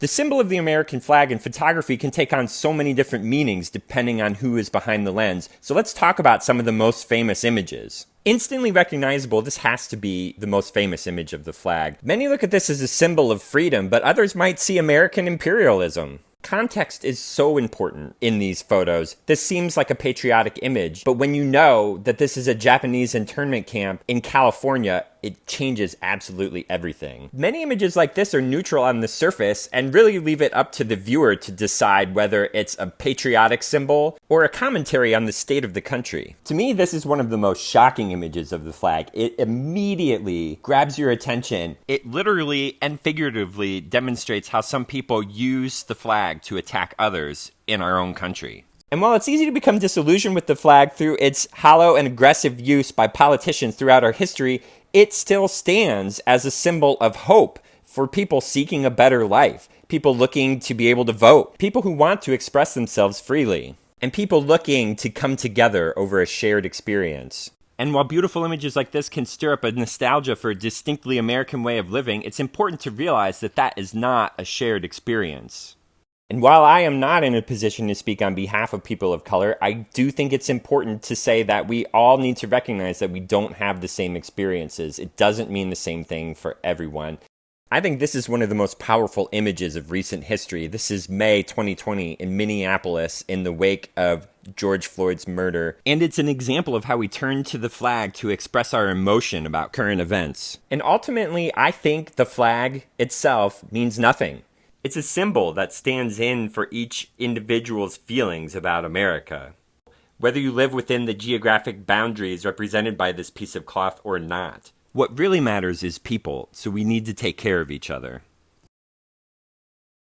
The symbol of the American flag in photography can take on so many different meanings depending on who is behind the lens, so let's talk about some of the most famous images. Instantly recognizable, this has to be the most famous image of the flag. Many look at this as a symbol of freedom, but others might see American imperialism. Context is so important in these photos. This seems like a patriotic image, but when you know that this is a Japanese internment camp in California, it changes absolutely everything. Many images like this are neutral on the surface and really leave it up to the viewer to decide whether it's a patriotic symbol or a commentary on the state of the country. To me, this is one of the most shocking images of the flag. It immediately grabs your attention. It literally and figuratively demonstrates how some people use the flag to attack others in our own country. And while it's easy to become disillusioned with the flag through its hollow and aggressive use by politicians throughout our history, it still stands as a symbol of hope for people seeking a better life, people looking to be able to vote, people who want to express themselves freely, and people looking to come together over a shared experience. And while beautiful images like this can stir up a nostalgia for a distinctly American way of living, it's important to realize that that is not a shared experience. And while I am not in a position to speak on behalf of people of color, I do think it's important to say that we all need to recognize that we don't have the same experiences. It doesn't mean the same thing for everyone. I think this is one of the most powerful images of recent history. This is May 2020 in Minneapolis in the wake of George Floyd's murder. And it's an example of how we turn to the flag to express our emotion about current events. And ultimately, I think the flag itself means nothing. It's a symbol that stands in for each individual's feelings about America, whether you live within the geographic boundaries represented by this piece of cloth or not. What really matters is people, so we need to take care of each other.